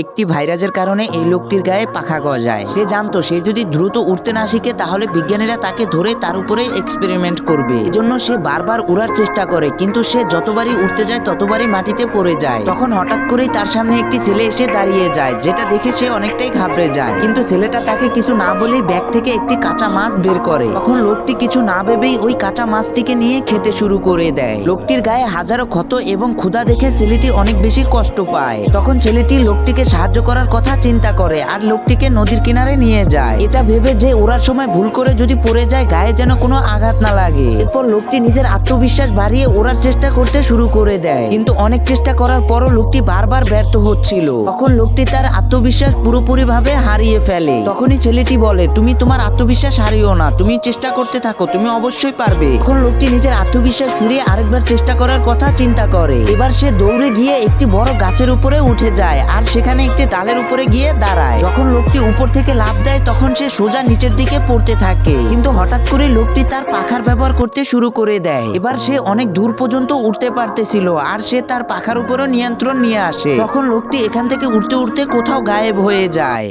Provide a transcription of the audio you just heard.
একটি ভাইরাসের কারণে এই লোকটির গায়ে পাখা গজায়। সে জানতো সে যদি দ্রুত উড়তে না শিখে তাহলে বিজ্ঞানীরা তাকে ধরে তার উপরে এক্সপেরিমেন্ট করবে। এজন্য সে বারবার উড়ার চেষ্টা করে, কিন্তু সে যতবারই উঠতে যায় ততবারই মাটিতে পড়ে যায়। তখন হঠাৎ করেই তার সামনে একটি ছেলে এসে দাঁড়িয়ে যায়, যেটা দেখে সে অনেকটাই ঘাবড়ে যায়। কিন্তু ছেলেটা তাকে কিছু না বলেই ব্যাগ থেকে একটি কাঁচা মাছ বের করে। তখন লোকটি কিছু না ভেবেই ওই কাঁচা মাছটিকে নিয়ে খেতে শুরু করে দেয়। লোকটির গায়ে হাজারো ক্ষত এবং ক্ষুধা দেখে ছেলেটি অনেক বেশি কষ্ট পায়। তখন ছেলেটি লোকটিকে সাহায্য করার কথা চিন্তা করে আর লোকটিকে নদীর কিনারে নিয়ে যায়, এটা ভেবে যে ওড়ার সময় ভুল করে যদি পড়ে যায় গায়ে যেন কোনো আঘাত না লাগে। এরপর লোকটি নিজের আত্মবিশ্বাস বাড়িয়ে ওড়ার চেষ্টা করতে শুরু করে দেয়, কিন্তু অনেক চেষ্টা করার পরও লোকটি বারবার ব্যর্থ হচ্ছিল। তখন লোকটি তার আত্মবিশ্বাস পুরোপুরি ভাবে হারিয়ে ফেলে। তখনই ছেলেটি বলে, তুমি তোমার আত্মবিশ্বাস হারিও না, তুমি চেষ্টা করতে থাকো, তুমি অবশ্যই পারবে। তখন লোকটি নিজের আত্মবিশ্বাস ফিরিয়ে আরেকবার চেষ্টা করার কথা চিন্তা করে। এবার সে দৌড়ে গিয়ে একটি বড় গাছের উপরে উঠে যায় আর সেখানে একটি ডালের উপরে গিয়ে দাঁড়ায়। যখন লোকটি উপর থেকে লাফ দেয় তখন সে সোজা নিচের দিকে পড়তে থাকে, কিন্তু হঠাৎ করে লোকটি তার পাখার ব্যবহার করতে শুরু করে দেয়। এবার সে অনেক দূর পর্যন্ত উঠতে পারতেছিল আর সে তার পাখার উপরও নিয়ন্ত্রণ নিয়ে আসে। তখন লোকটি এখান থেকে উঠতে উঠতে কোথাও গায়েব হয়ে যায়।